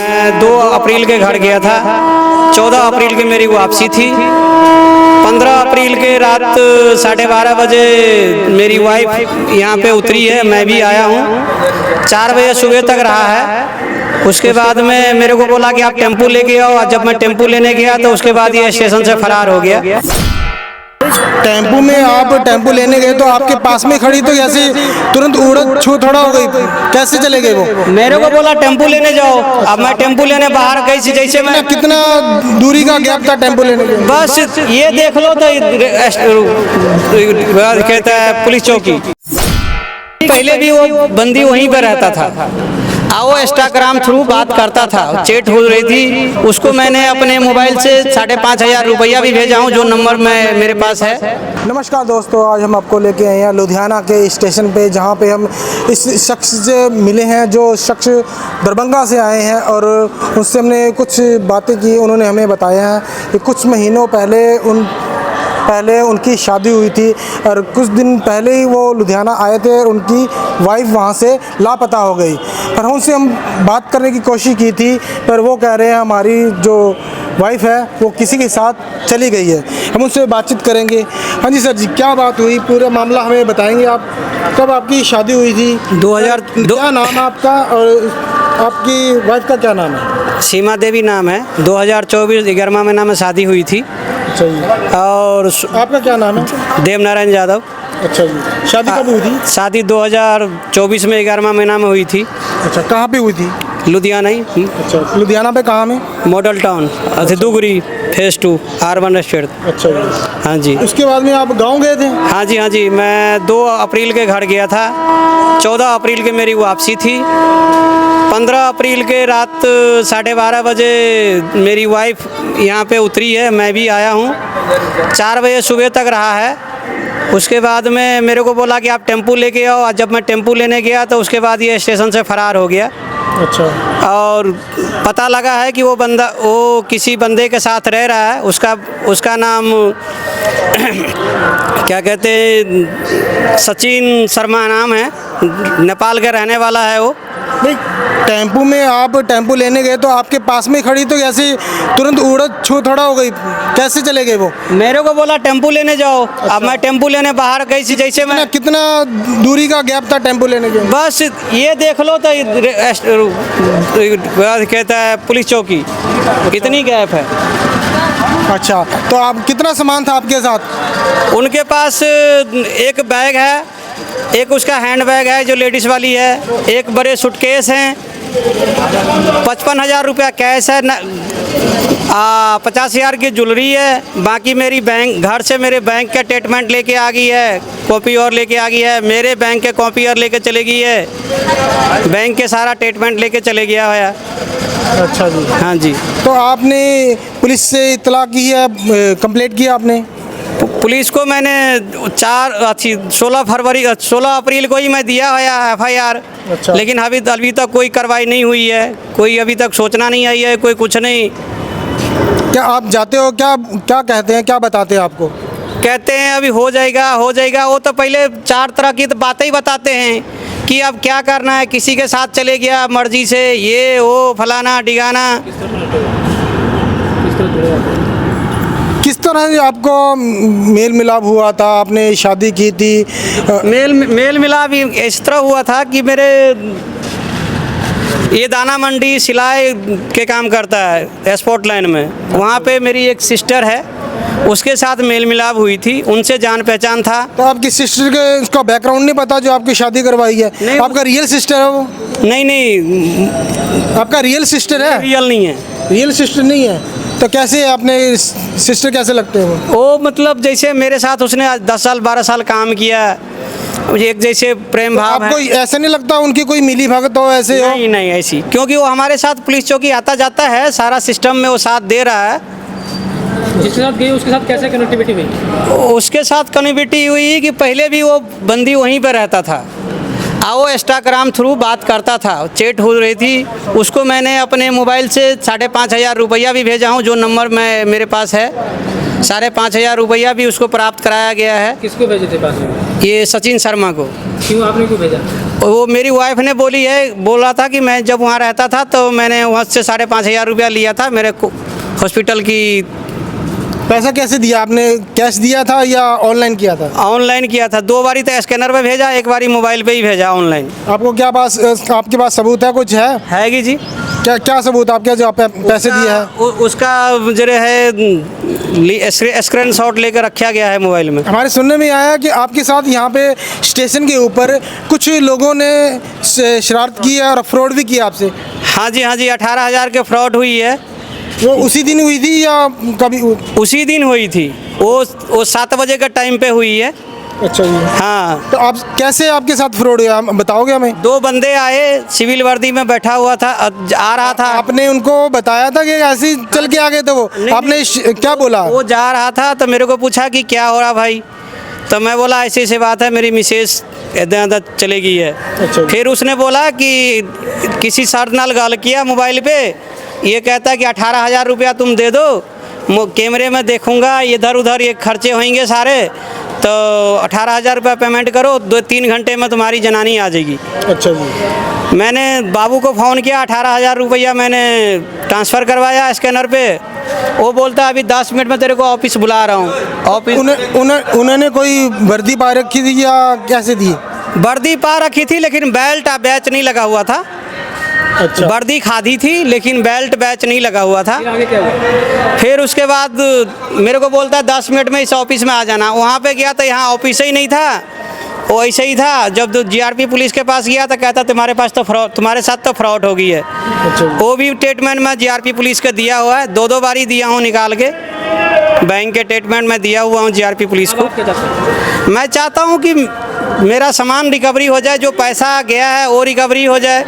मैं 2 अप्रैल के घर गया था। 14 अप्रैल की मेरी वापसी थी। 15 अप्रैल के रात 12:30 बजे मेरी वाइफ यहाँ पे उतरी है, मैं भी आया हूँ। 4 बजे सुबह तक रहा है। उसके बाद में मेरे को बोला कि आप टेम्पो लेके आओ। जब मैं टेम्पो लेने गया तो उसके बाद ये स्टेशन से फरार हो गया। टेम्पो में आप टेम्पो लेने गए तो आपके पास में खड़ी तो कैसे तुरंत उड़द छू थोड़ा हो गई, कैसे चले गए वो? मेरे को बोला टेम्पो लेने जाओ। अब मैं टेम्पो लेने बाहर गई, जैसे मैं कितना दूरी का गैप था टेम्पो लेने के? बस ये देख लो तो कहता है पुलिस चौकी। पहले भी वो बंदी वहीं पर रहता था। वो इंस्टाग्राम थ्रू बात करता था, चैट हो रही थी। उसको मैंने अपने मोबाइल से 5,500 रुपया भी भेजा हूँ, जो नंबर मेरे पास है। नमस्कार दोस्तों, आज हम आपको लेके आए हैं लुधियाना के स्टेशन पे, जहाँ पे हम इस शख्स से मिले हैं। जो शख्स दरभंगा से आए हैं और उससे हमने कुछ बातें की। उन्होंने हमें बताया है कि कुछ महीनों पहले उनकी शादी हुई थी और कुछ दिन पहले ही वो लुधियाना आए थे और उनकी वाइफ वहाँ से लापता हो गई। पर उनसे हम बात करने की कोशिश की थी, पर वो कह रहे हैं हमारी जो वाइफ है वो किसी के साथ चली गई है। हम उनसे बातचीत करेंगे। हाँ जी सर जी, क्या बात हुई, पूरा मामला हमें बताएंगे आप? कब आपकी शादी हुई थी? 2002। क्या नाम है आपका और आपकी वाइफ का क्या नाम है? सीमा देवी नाम है। 2024 11वां महीना में शादी हुई थी। अच्छा जी। और आपका क्या नाम है? देवनारायण यादव। अच्छा जी। शादी कब हुई थी? शादी 2024 में 11वां महीना में हुई थी। अच्छा, कहाँ पे हुई थी? लुधियाना ही। अच्छा, लुधियाना पे कहाँ में? मॉडल टाउन सिद्धूगुरी फेज 2 R1 स्टेट। अच्छा जी। हाँ जी। उसके बाद में आप गांव गए थे? हाँ जी, मैं 2 अप्रैल के घर गया था। 14 अप्रैल की मेरी वापसी थी। 15 अप्रैल के रात 12:30 बजे मेरी वाइफ यहाँ पे उतरी है, मैं भी आया हूँ। 4 बजे सुबह तक रहा है। उसके बाद में मेरे को बोला कि आप टेम्पो लेके आओ। जब मैं टेम्पो लेने गया तो उसके बाद ये स्टेशन से फरार हो गया। अच्छा। और पता लगा है कि वो किसी बंदे के साथ रह रहा है। उसका नाम क्या कहते हैं, सचिन शर्मा नाम है। नेपाल का रहने वाला है वो। नहीं, टेम्पो में आप टेम्पो लेने गए तो आपके पास में खड़ी तो कैसे तुरंत उड़द छू थोड़ा हो गई, कैसे चले गए वो? मेरे को बोला टेम्पो लेने जाओ। अब मैं टेम्पो लेने बाहर गई, जैसे मैं कितना दूरी का गैप था टेम्पो लेने के? बस ये देख लो तो कहता है पुलिस चौकी, कितनी गैप है। अच्छा, तो आप कितना सामान था आपके साथ? उनके पास एक बैग है, एक उसका हैंड बैग है जो लेडीज़ वाली है, एक बड़े सूटकेस हैं, 55,000 रुपया कैश है, 50,000 की ज्वेलरी है। बाकी मेरी घर से मेरे बैंक का स्टेटमेंट लेके आ गई है, कॉपी और लेके आ गई है। मेरे बैंक के कॉपी और लेके चले गई है, बैंक के सारा स्टेटमेंट लेके चले गया है। अच्छा जी। हाँ जी। तो आपने पुलिस से इत्तला की है, कंप्लेंट किया आपने? पुलिस को मैंने 16 अप्रैल को ही मैं दिया है FIR। अच्छा। लेकिन अभी तक कोई कार्रवाई नहीं हुई है, कोई अभी तक सूचना नहीं आई है, कोई कुछ नहीं। क्या आप जाते हो, क्या कहते हैं, क्या बताते हैं आपको? कहते हैं अभी हो जाएगा। वो तो पहले 4 तरह की बातें ही बताते हैं कि अब क्या करना है, किसी के साथ चले गया मर्जी से, ये वो फलाना डिगाना। किस तरह से आपको मेल मिलाप हुआ था? आपने शादी की थी? मेल मिलाप इस तरह हुआ था कि मेरे ये दाना मंडी सिलाई के काम करता है स्पोर्ट लाइन में। वहाँ पे मेरी एक सिस्टर है, उसके साथ मेल मिलाप हुई थी, उनसे जान पहचान था। तो आपकी सिस्टर के उसका बैकग्राउंड नहीं पता जो आपकी शादी करवाई है? नहीं, आपका रियल सिस्टर है वो? नहीं, आपका रियल सिस्टर है? रियल नहीं है। रियल सिस्टर नहीं है तो कैसे आपने सिस्टर कैसे लगते हैं वो मतलब जैसे मेरे साथ उसने 10 साल 12 साल काम किया, एक जैसे प्रेम भाव है। आपको ऐसा नहीं लगता उनकी कोई मिली भगत हो ऐसे? नहीं ऐसी, क्योंकि वो हमारे साथ पुलिस चौकी आता जाता है, सारा सिस्टम में वो साथ दे रहा है। जिसके साथ गई उसके साथ कैसे कनेक्टिविटी हुई? उसके साथ कनेक्टिविटी हुई कि पहले भी वो बंदी वहीं पर रहता था। वो इंस्टाग्राम थ्रू बात करता था, चैट हो रही थी। उसको मैंने अपने मोबाइल से 5,500 रुपया भी भेजा हूँ, जो नंबर मेरे पास है। 5,500 रुपया भी उसको प्राप्त कराया गया है। किसको भेजे थे पास में? ये सचिन शर्मा को। क्यों आपने क्यों भेजा? वो मेरी वाइफ ने बोला था कि मैं जब वहाँ रहता था तो मैंने वहाँ से 5,500 रुपया लिया था मेरे को हॉस्पिटल की। पैसा कैसे दिया आपने, कैश दिया था या ऑनलाइन किया था? ऑनलाइन किया था, 2 बारी तो स्कैनर पे भेजा, 1 बारी मोबाइल पे ही भेजा ऑनलाइन। आपके पास सबूत है, कुछ है कि जी? क्या सबूत आपके जो आप पैसे दिए हैं? उसका जो है स्क्रीनशॉट लेकर रखा गया है मोबाइल में। हमारे सुनने में आया कि आपके साथ यहाँ पे स्टेशन के ऊपर कुछ लोगों ने शरारत की है और फ्रॉड भी किया आपसे। हाँ जी 18,000 के फ्रॉड हुई है। वो उसी दिन हुई थी या कभी? उसी दिन हुई थी, वो 7 बजे का टाइम पे हुई है। अच्छा जी। हाँ, तो आप कैसे आपके साथ फ्रॉड हुआ, बताओगे हमें? 2 बंदे आए, सिविल वर्दी में बैठा हुआ था, आ रहा था। आपने उनको बताया था कि ऐसे ही चल के आ गए थे वो? आपने क्या बोला? वो जा रहा था तो मेरे को पूछा कि क्या हो रहा भाई, तो मैं बोला ऐसी ऐसी बात है, मेरी मिसेस इधर चली गई है। अच्छा। फिर उसने बोला कि किसी सर नाल गाल किया मोबाइल पे, ये कहता है कि 18,000 रुपया तुम दे दो, कैमरे में देखूंगा, इधर उधर ये खर्चे होंगे सारे, तो 18,000 रुपया पेमेंट करो, 2-3 घंटे में तुम्हारी जनानी आ जाएगी। अच्छा जी। मैंने बाबू को फ़ोन किया, 18,000 रुपया मैंने ट्रांसफ़र करवाया स्कैनर पे। वो बोलता अभी 10 मिनट में तेरे को ऑफिस बुला रहा हूँ। ऑफिस उन्होंने कोई वर्दी पा रखी थी या कैसे थी? वर्दी पा रखी थी लेकिन बेल्ट बैच नहीं लगा हुआ था। अच्छा। वर्दी खादी थी लेकिन बेल्ट बैच नहीं लगा हुआ था। फिर आगे क्या हुआ? फिर उसके बाद मेरे को बोलता है 10 मिनट में इस ऑफिस में आ जाना। वहाँ पे गया तो यहाँ ऑफिस ही नहीं था, वो ऐसे ही था। जब जीआरपी पुलिस के पास गया तो कहता तुम्हारे साथ तो फ्रॉड हो गई है। अच्छा। वो भी स्टेटमेंट में जीआरपी पुलिस का दिया हुआ है, 2-2 बारी दिया हूँ निकाल के, बैंक के स्टेटमेंट में दिया हुआ हूँ जीआरपी पुलिस को। मैं चाहता हूँ कि मेरा सामान रिकवरी हो जाए, जो पैसा गया है वो रिकवरी हो जाए,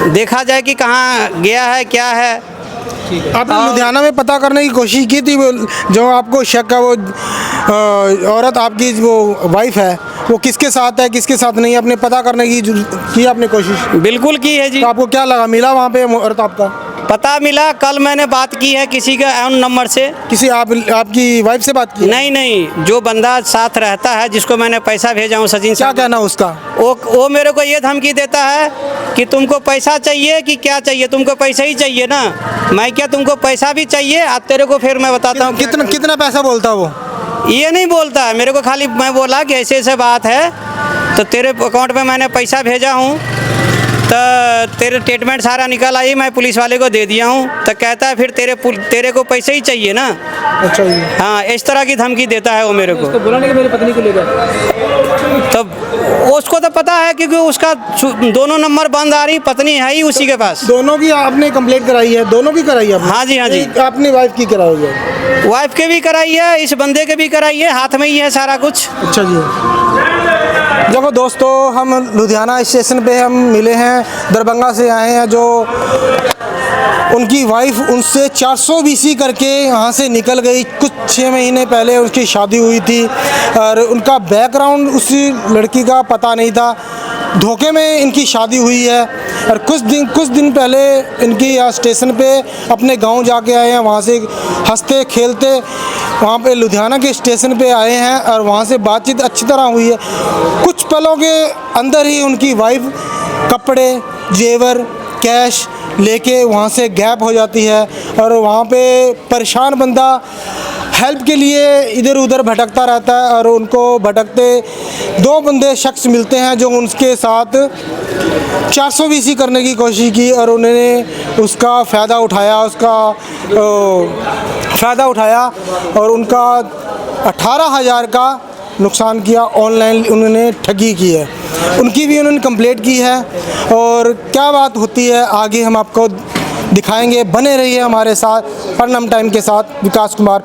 देखा जाए कि कहाँ गया है, क्या है। आपने लुधियाना में पता करने की कोशिश की थी? जो आपको शक है, वो औरत आपकी वो वाइफ है, वो किसके साथ है किसके साथ नहीं, आपने पता करने की आपने कोशिश? बिल्कुल की है जी। तो आपको क्या लगा, मिला वहाँ पे औरत आपका? पता मिला, कल मैंने बात की है किसी का अन नंबर से। किसी आपकी वाइफ से बात की? नहीं, जो बंदा साथ रहता है जिसको मैंने पैसा भेजा हूँ, सचिन क्या कहना उसका? वो मेरे को ये धमकी देता है कि तुमको पैसा चाहिए कि क्या चाहिए, तुमको पैसा ही चाहिए ना। मैं क्या, तुमको पैसा भी चाहिए? आज तेरे को फिर मैं बताता हूँ कितना पैसा बोलता वो? ये नहीं बोलता है मेरे को, खाली मैं बोला कि ऐसे ऐसे बात है, तो तेरे अकाउंट में मैंने पैसा भेजा हूँ, तो तेरे स्टेटमेंट सारा निकल आई, मैं पुलिस वाले को दे दिया हूँ। तो कहता है फिर तेरे को पैसे ही चाहिए ना। अच्छा जी। हाँ, इस तरह की धमकी देता है वो मेरे को। उसको बोला नहीं कि मेरी पत्नी को लेकर? तब उसको तो पता है क्योंकि उसका दोनों नंबर बंद आ रही, पत्नी है ही उसी के पास। दोनों की आपने कंप्लेंट कराई है? दोनों की कराई है? हाँ जी। आपने वाइफ की कराई है? वाइफ के भी कराई है, इस बंदे के भी कराई है, हाथ में ही है सारा कुछ। अच्छा जी। देखो दोस्तों, हम लुधियाना स्टेशन पे हम मिले हैं, दरभंगा से आए हैं, जो उनकी वाइफ उनसे 400 BC करके यहाँ से निकल गई। कुछ 6 महीने पहले उसकी शादी हुई थी और उनका बैकग्राउंड उस लड़की का पता नहीं था, धोखे में इनकी शादी हुई है। और कुछ दिन पहले इनकी यहाँ स्टेशन पे अपने गांव जाके आए हैं, वहाँ से हंसते खेलते वहाँ पे लुधियाना के स्टेशन पे आए हैं और वहाँ से बातचीत अच्छी तरह हुई है। कुछ पलों के अंदर ही उनकी वाइफ कपड़े, जेवर, कैश लेके वहाँ से गैप हो जाती है और वहाँ पे परेशान बंदा हेल्प के लिए इधर उधर भटकता रहता है। और उनको भटकते 2 बंदे शख्स मिलते हैं जो उनके साथ 400 BC करने की कोशिश की और उन्होंने उसका फ़ायदा उठाया और उनका 18,000 का नुकसान किया। ऑनलाइन उन्होंने ठगी की है, उनकी भी उन्होंने कंप्लेंट की है। और क्या बात होती है आगे हम आपको दिखाएंगे, बने रहिए हमारे साथ। परनम टाइम के साथ विकास कुमार।